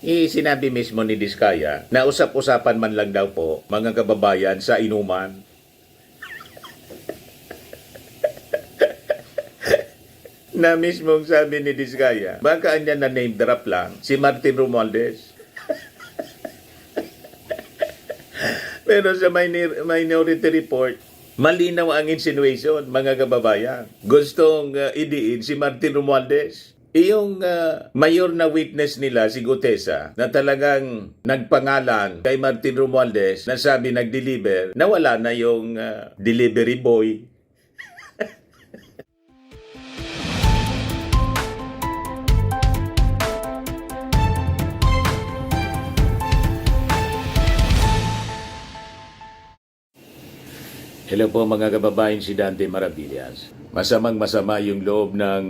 Sinabi mismo ni Diskaya na usap-usapan man lang daw po mga kababayan sa inuman. Na mismong sabi ni Diskaya, baka anya na name drop lang si Martin Romualdez. Pero sa Minority Report, malinaw ang insinuation, mga kababayan. Gustong idiin si Martin Romualdez. Iyong mayor na witness nila, si Gutesa, na talagang nagpangalan kay Martin Romualdez na sabi nag-deliver, na wala na yung delivery boy. Hello po mga kababayan, si Dante Maravillas. Masamang-masama yung loob ng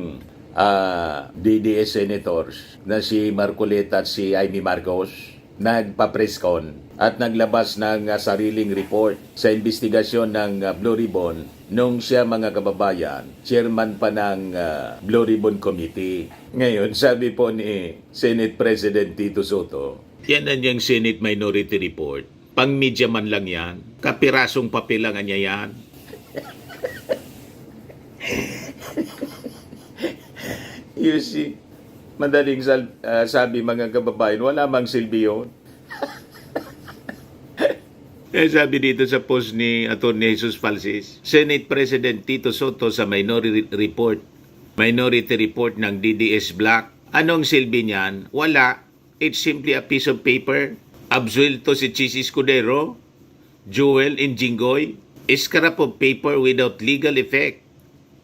DDS senators na si Marcoleta at si Amy Marcos nagpa-presscon at naglabas ng sariling report sa investigasyon ng Blue Ribbon nung siya, mga kababayan, chairman pa ng Blue Ribbon Committee. Ngayon, sabi po ni Senate President Tito Soto, yan ang yung Senate Minority Report. Pang-media man lang yan. Kapirasong papel lang niya yan. You see, madaling sabi mga kababayan, wala mang silbi yun. Kaya sabi dito sa post ni Atty. Jesus Falsis, Senate President Tito Soto sa Minority Report ng DDS Black. Anong silbi niyan? Wala. It's simply a piece of paper. Absuelto si Chis Escudero, Joel Injingoy, a scrap of paper without legal effect.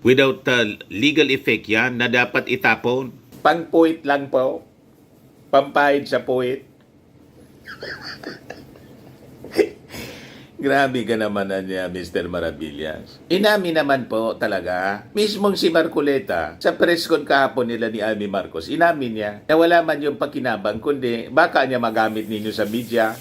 Without legal effect yan na dapat itapon. Pang-puwit lang po. Pampahid sa puwit. Grabe ka naman na niya, Mr. Maravillas. Inami naman po talaga. Mismong si Marcoleta, sa press con kahapon nila ni Amy Marcos, inamin niya na wala man yung pakinabang, kundi baka niya magamit ninyo sa media.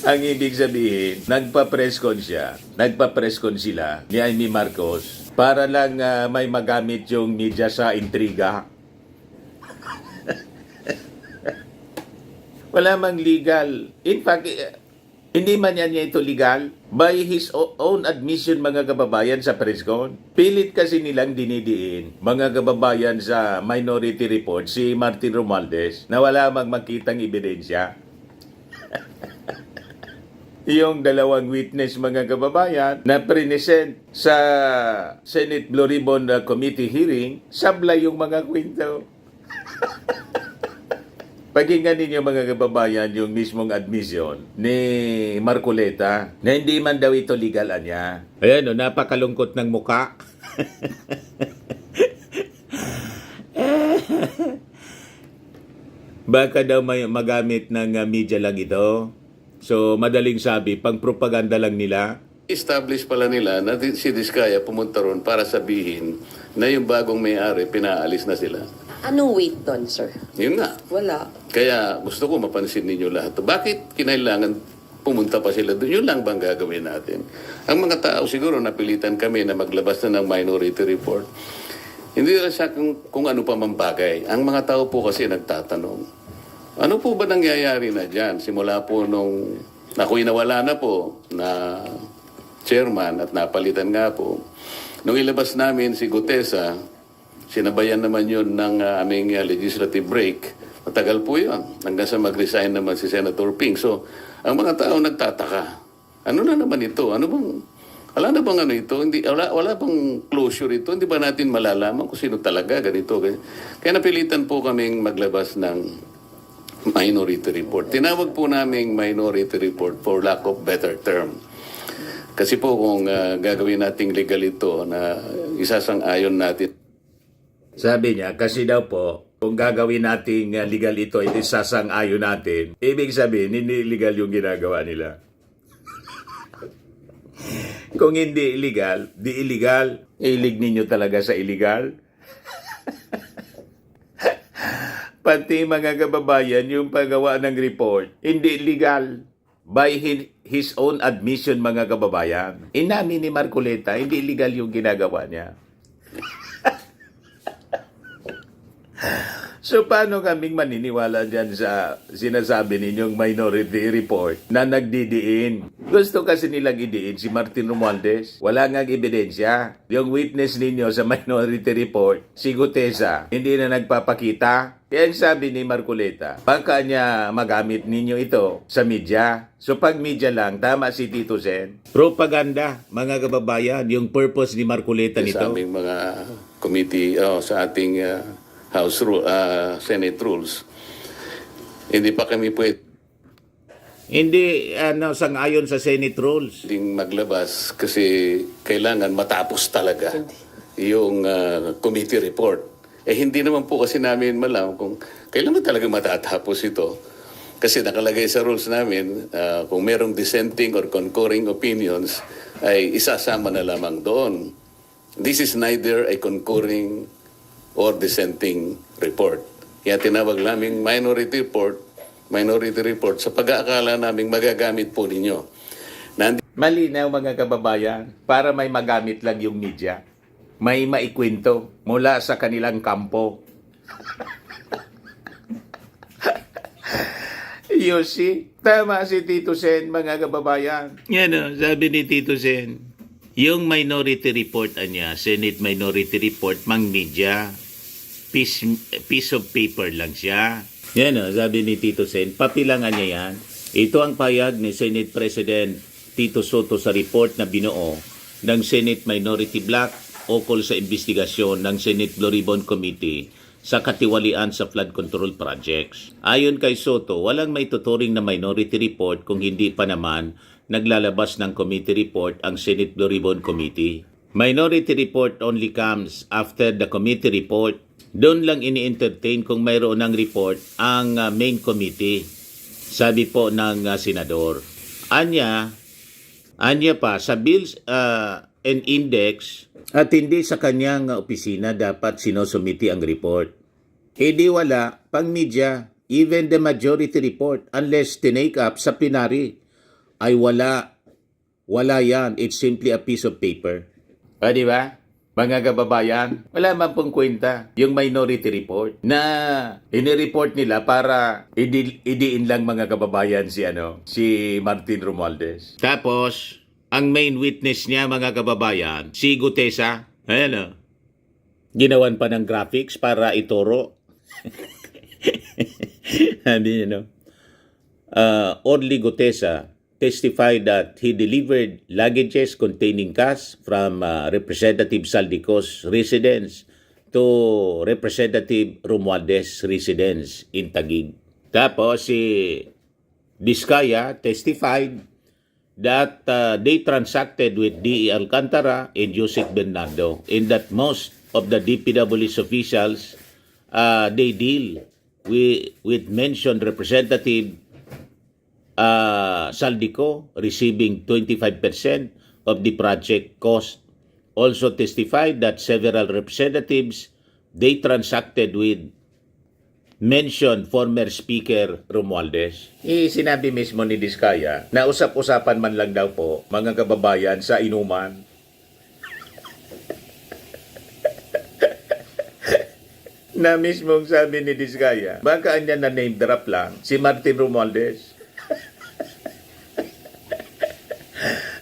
Ang ibig sabihin, nagpa-press con siya, nagpa-press con sila ni Amy Marcos para lang may magamit yung media sa intriga. Wala mang legal. In fact, hindi man niya ito legal. By his own admission, mga kababayan, sa presscon. Pilit kasi nilang dinidiin, mga kababayan, sa Minority Report, si Martin Romualdez, na wala mang makitang ebidensya. Yung dalawang witness, mga kababayan, na present sa Senate Blue Ribbon Committee hearing, sablay yung mga kwento. Pakinggan ninyo, mga kababayan, yung mismong admission ni Marcoleta na hindi man daw ito legal niya. Ayan, napakalungkot ng muka. Baka daw may magamit ng media lang ito. So, madaling sabi, pang-propaganda lang nila. Establish pala nila na si Diskaya pumunta ron para sabihin na yung bagong may-ari, pinaalis na sila. Anong weight doon, sir? Yun nga. Wala. Kaya gusto ko mapansin ninyo lahat. Bakit kinailangan pumunta pa sila doon? Yun lang bang gagawin natin? Ang mga tao siguro napilitan kami na maglabas na ng Minority Report. Hindi rin siya kung ano pa man bagay. Ang mga tao po kasi nagtatanong, ano po ba nangyayari na dyan? Simula po nung ako'y nawala na po na chairman at napalitan nga po. Nung ilabas namin si Gutesa, sinabayan naman yun ng aming legislative break. Matagal po yun. Hanggang sa mag-resign naman si Senator Ping. So, ang mga tao nagtataka. Ano na naman ito? Ano bang, wala na bang ano ito? Hindi, wala bang closure ito? Hindi ba natin malalaman kung sino talaga ganito? Kaya napilitan po kaming maglabas ng Minority Report. Tinawag po naming Minority Report for lack of better term. Kasi po kung gagawin nating legal ito na isasang-ayon natin. Sabi niya, kasi daw po, kung gagawin nating legal ito, ito sasang-ayon natin, ibig sabihin, hindi legal yung ginagawa nila. Kung hindi illegal, di illegal. Ilig ninyo talaga sa illegal. Pati mga kababayan, yung paggawa ng report, hindi illegal. By his own admission, mga kababayan. Inamin ni Marcoleta, hindi illegal yung ginagawa niya. So paano kaming maniniwala dyan sa sinasabi ninyong minority report na nagdidiin? Gusto kasi nilang idiin si Martin Romualdez. Wala nga ebidensya. Yung witness ninyo sa minority report, si Gutesa, hindi na nagpapakita. Kaya ang sabi ni Marcoleta, baka niya magamit ninyo ito sa media. So pag media lang, tama si Tito Sen. Propaganda, mga kababayan, yung purpose ni Marcoleta nito. Sa aming mga committee, sa ating Senate rules, hindi pa kami Hindi sang-ayon sa Senate rules. pwedeng maglabas kasi kailangan matapos talaga yung committee report. Hindi naman po kasi namin malam kung kailan ba talaga matatapos ito. Kasi nakalagay sa rules namin, kung merong dissenting or concurring opinions, ay isasama na lamang doon. This is neither a concurring or dissenting report. Kaya tinawag namin minority report sa pag-aakala naming magagamit po ninyo. Malinaw mga kababayan, para may magamit lang yung media. May maikwento mula sa kanilang kampo. Yosi, tama si Tito Sen, mga kababayan. Yan sabi ni Tito Sen, yung minority report niya, Senate minority report, mang media, piece of paper lang siya. Yan sabi ni Tito Sen, papilangan niya yan. Ito ang payag ni Senate President Tito Soto sa report na binuo ng Senate Minority Block ukol sa investigasyon ng Senate Blue Ribbon Committee sa katiwalian sa flood control projects. Ayon kay Soto, walang may tuturing na minority report kung hindi pa naman naglalabas ng committee report ang Senate Blue Ribbon Committee. Minority report only comes after the committee report. Doon lang ini-entertain kung mayroon ng report ang main committee. Sabi po ng senador. Anya pa sa bills and index at hindi sa kanyang opisina dapat sinusumiti ang report. Di wala pang media, even the majority report, unless tinake up sa plenary, ay wala yan. It's simply a piece of paper. Di ba? Mga kababayan, wala man pong kwenta yung minority report na inireport nila para idiin lang mga kababayan si Martin Romualdez. Tapos, ang main witness niya, mga kababayan, si Gutesa, ginawan pa ng graphics para ituro. Only Gutesa testified that he delivered luggages containing cash from Representative Saldico's residence to Representative Romualdez residence in Taguig. Tapos si Diskaya testified that they transacted with D.E. Alcantara and Joseph Bernardo, and that most of the DPW's officials, they deal with mentioned Representative Saldico receiving 25% of the project cost. Also testified that several representatives, they transacted with mentioned former Speaker Romualdez. Sinabi mismo ni Diskaya na usap-usapan man lang daw po, mga kababayan, sa inuman. Na mismong sabi ni Diskaya, baka anya na name drop lang si Martin Romualdez.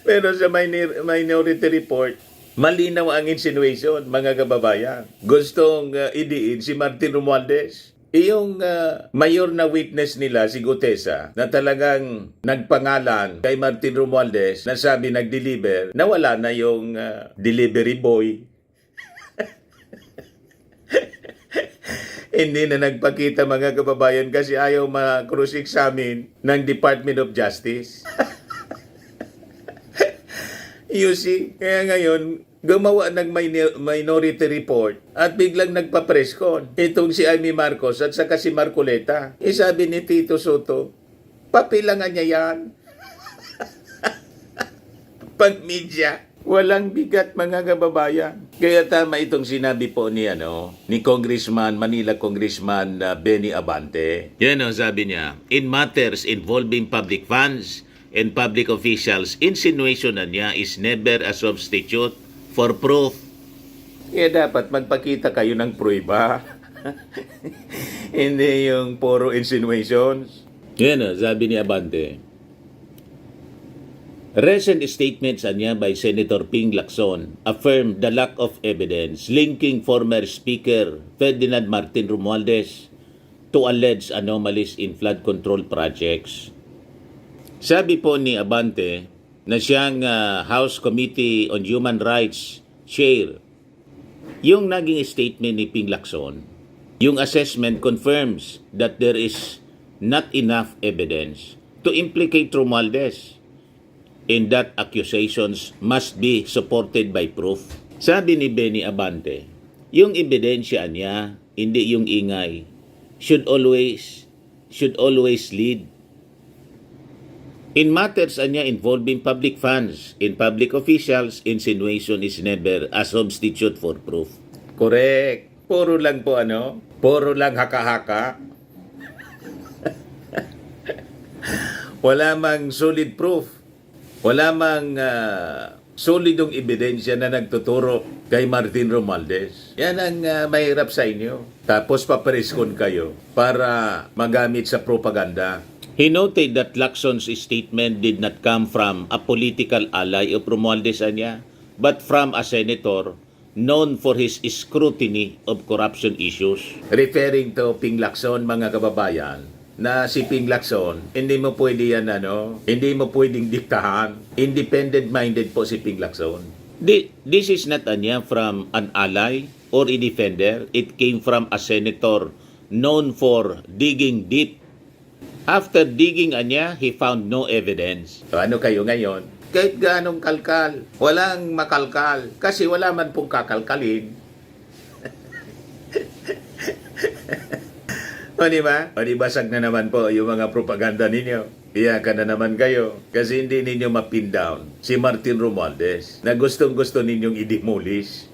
Pero sa minority report, malinaw ang insinuation, mga kababayan. Gustong idiin si Martin Romualdez. Yung mayor na witness nila, si Gutesa, na talagang nagpangalan kay Martin Romualdez, na sabi nag-deliver, nawala na yung delivery boy. Hindi na nagpakita, mga kababayan, kasi ayaw ma-cross-examine ng Department of Justice. You see, kaya ngayon, gumawa ng minority report at biglang nagpa-press con. Itong si Amy Marcos at saka si Marcoleta. Sabi ni Tito Soto, papilangan niya yan. Pag-media, walang bigat, mga kababayan. Kaya tama itong sinabi po ni Manila Congressman Benny Abante. Yan sabi niya, in matters involving public funds and public officials, insinuation na niya is never a substitute for proof. Kaya dapat magpakita kayo ng prueba. Hindi yung puro insinuations. Yan sabi ni Abante. Recent statements niya by Senator Ping Lacson affirmed the lack of evidence linking former Speaker Ferdinand Martin Romualdez to alleged anomalies in flood control projects. Sabi po ni Abante na siyang House Committee on Human Rights Chair, yung naging statement ni Ping Lacson, yung assessment confirms that there is not enough evidence to implicate Romualdez and that accusations must be supported by proof. Sabi ni Benny Abante, yung ebidensya niya, hindi yung ingay, should always lead. In matters niya involving public funds in public officials, insinuation is never a substitute for proof. Correct. Puro lang po puro lang haka-haka. Wala mang solid proof. Wala mang solidong ebidensya na nagtuturo kay Martin Romualdez. Yan ang mahirap sa inyo. Tapos papariskon kayo para magamit sa propaganda. He noted that Lacson's statement did not come from a political ally of Romualdez niya, but from a senator known for his scrutiny of corruption issues. Referring to Ping Lacson, mga kababayan, na si Ping Lacson, hindi mo pwede yan hindi mo pwedeng diktahan. Independent-minded po si Ping Lacson. This is not from an ally or a defender. It came from a senator known for digging deep. After digging he found no evidence. So ano kayo ngayon? Kahit ganong kalkal, walang makalkal. Kasi wala man pong kakalkalin. O diba? O di basag na naman po yung mga propaganda ninyo. Iyakan na naman kayo kasi hindi ninyo mapin down si Martin Romualdez na gustong-gusto ninyong i-demolish.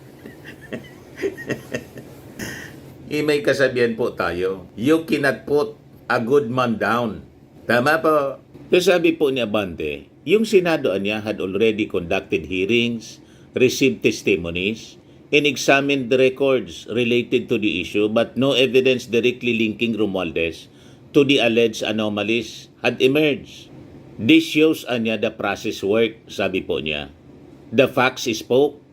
May kasabihan po tayo, you cannot put a good man down. Tama po. So sabi po ni Abante, yung Senado niya had already conducted hearings, received testimonies, and examined the records related to the issue, but no evidence directly linking Romualdez to the alleged anomalies had emerged. This shows the process work, sabi po niya. The facts spoke.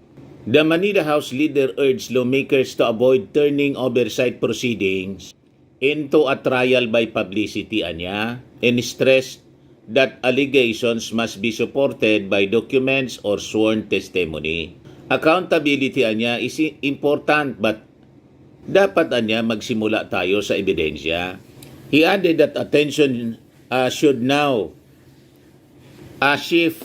The Manila House leader urged lawmakers to avoid turning oversight proceedings into a trial by publicity and stressed that allegations must be supported by documents or sworn testimony. Accountability is important, but dapat magsimula tayo sa ebidensya. He added that attention should now shift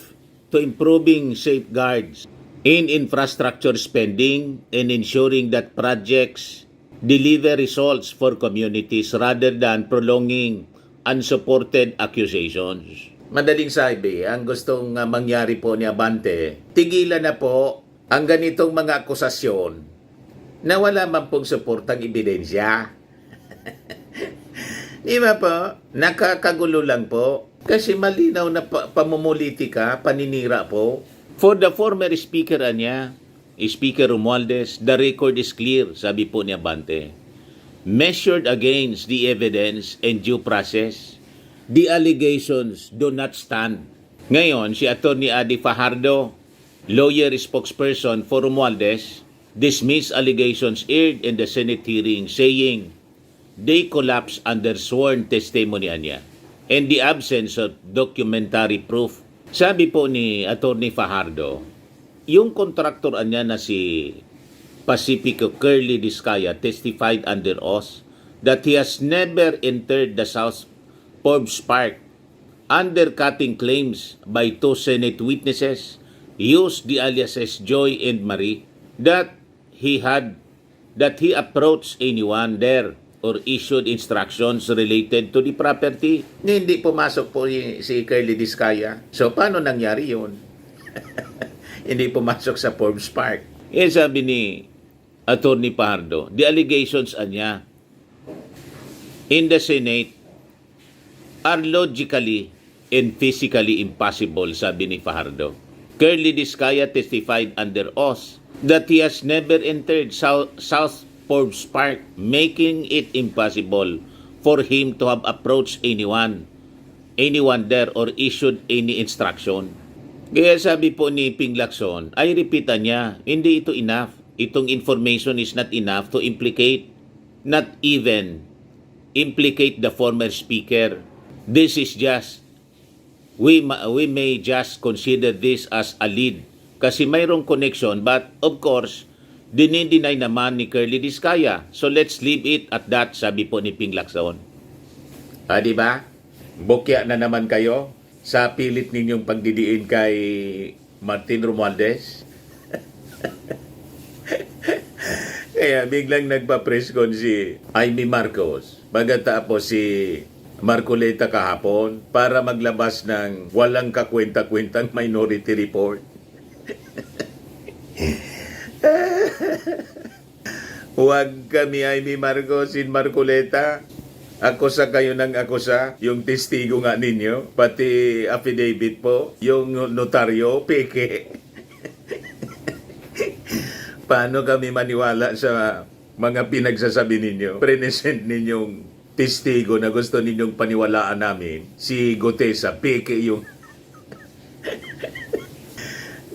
to improving safeguards in infrastructure spending and ensuring that projects deliver results for communities rather than prolonging unsupported accusations. Madaling sabi, ang gustong mangyari po ni Abante, tigilan na po ang ganitong mga akusasyon na wala man pong suportang ebidensya. Di ba po? Nakakagulo lang po. Kasi malinaw na pamumulitika, paninira po. For the former speaker Speaker Romualdez, the record is clear, sabi po ni Abante. Measured against the evidence and due process, the allegations do not stand. Ngayon, si Atty. Adi Fajardo, lawyer spokesperson for Romualdez, dismissed allegations aired in the Senate hearing, saying they collapse under sworn testimony and the absence of documentary proof. Sabi po ni Atty. Fajardo, yung kontraktor na si Pacifico Curly Discaya testified under oath that he has never entered the South Forbes Park, undercutting claims by two Senate witnesses used the aliases Joy and Marie that he approached anyone there or issued instructions related to the property. Hindi pumasok po si Curly Discaya. So paano nangyari yun? Hindi pumasok sa Forbes Park. Sabi ni Atty. Fajardo, the allegations in the Senate are logically and physically impossible, sabi ni Fajardo. Curly Discaya testified under oath that he has never entered South Forbes Park, making it impossible for him to have approached anyone there or issued any instruction. Kaya sabi po ni Ping Lacson, ay repeatan niya, hindi ito enough. Itong information is not enough to not even implicate the former speaker. This is just, we may just consider this as a lead. Kasi mayroong connection, but of course, dinideny naman ni Curly Diskaya. So let's leave it at that, sabi po ni Ping Lacson. Di ba? Bukya na naman kayo sa pilit ninyong pagdidiin kay Martin Romualdez. Kaya biglang nagpa-press con si Amy Marcos. Pagkatapos si Marcoleta kahapon para maglabas ng walang kakwenta-kwentang minority report. Huwag kami Amy Marcos in Marcoleta. Akusa kayo ng akusa, yung testigo nga ninyo, pati affidavit po, yung notaryo, peke. Paano kami maniwala sa mga pinagsasabi ninyo? Present ninyong testigo na gusto ninyong paniwalaan namin. Si Gutesa, peke yung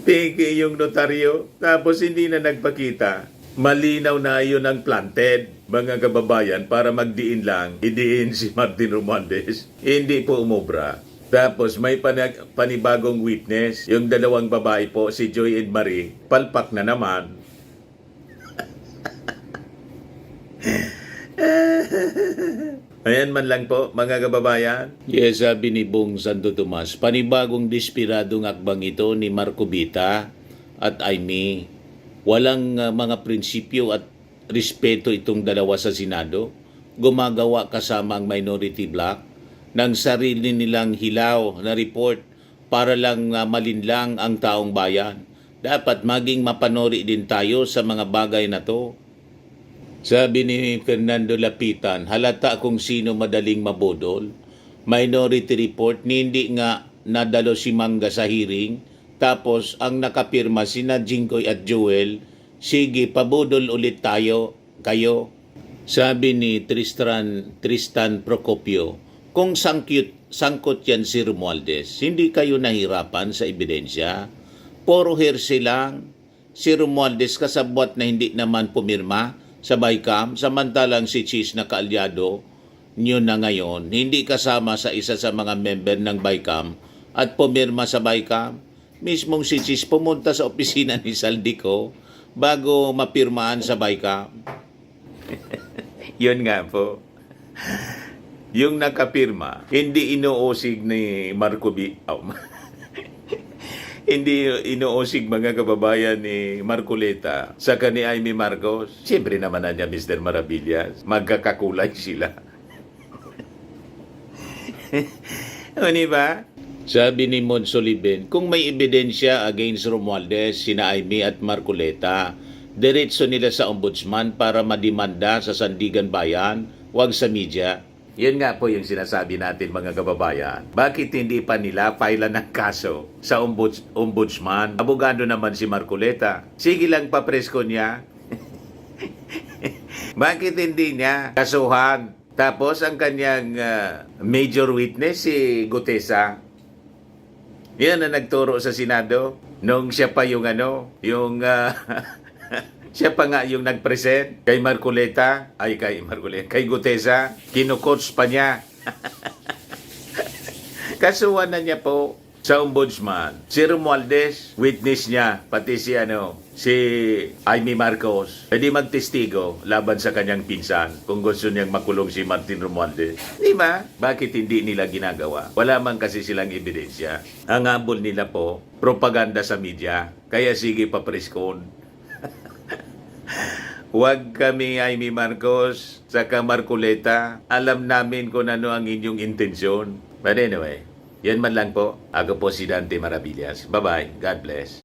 peke yung notaryo. Tapos hindi na nagpakita. Malinaw na yun ang planted, mga kababayan, para magdiin lang, idiin si Martin Romualdez. Hindi po umubra. Tapos may panibagong witness, yung dalawang babae po, si Joy and Marie, palpak na naman. Ayan man lang po, mga kababayan. Yes, sabi ni Bong Santo Tomas, panibagong despiradong akbang ito ni Marco Bita at Amy. Walang mga prinsipyo at respeto itong dalawa sa Senado. Gumagawa kasama ang minority bloc ng sarili nilang hilaw na report para lang malinlang ang taong bayan. Dapat maging mapanori din tayo sa mga bagay na to. Sabi ni Fernando Lapitan, halata kung sino madaling mabudol. Minority report, hindi nga nadalo si Mangga sa hearing. Tapos, ang nakapirma sina Jinggoy at Joel, sige, pabudol ulit kayo. Sabi ni Tristan Procopio, kung sangkot yan si Romualdez, hindi kayo nahirapan sa ebidensya. Puro hearsay lang. Si Romualdez kasabwat na hindi naman pumirma sa BICAM, samantalang si Cheese na kaalyado nyo na ngayon, hindi kasama sa isa sa mga member ng BICAM at pumirma sa BICAM. Mismong si Cheese pumunta sa opisina ni Saldico bago mapirmaan sa BICAM. Yun nga po. Yung nakapirma, hindi inuusig ni Marco hindi inuusig mga kababayan ni Marcoleta sa ni Amy Marcos. Siyempre naman na niya, Mr. Maravillas. Magkakakulay sila. O, ba? Sabi ni Mon Soliben, kung may ebidensya against Romualdez, sina Amy at Marcoleta, diretso nila sa ombudsman para madimanda sa Sandigan Bayan, wag sa media. Yun nga po yung sinasabi natin mga kababayan. Bakit hindi pa nila file ng kaso sa ombudsman? Abogado naman si Marcoleta. Sige lang papresko niya. Bakit hindi niya kasuhan? Tapos ang kanyang major witness si Gutesa. Yan ang nagturo sa Senado nung siya pa yung siya pa nga yung nagpresent kay Marcoleta, kay Gutesa, kinukots pa niya. Kasuhan na niya po sa ombudsman. Si Romualdez, witness niya, pati si Amy Marcos, pwede magtestigo laban sa kanyang pinsan kung gusto niyang makulong si Martin Romualdez. Di ba? Bakit hindi nila ginagawa? Wala man kasi silang ebidensya. Ang habol nila po, propaganda sa media. Kaya sige pa preskon. Huwag kami, Amy Marcos, saka Marcoleta. Alam namin kung ano ang inyong intensyon. But anyway, yan man lang po. Ako po si Dante Maravillas. Bye-bye. God bless.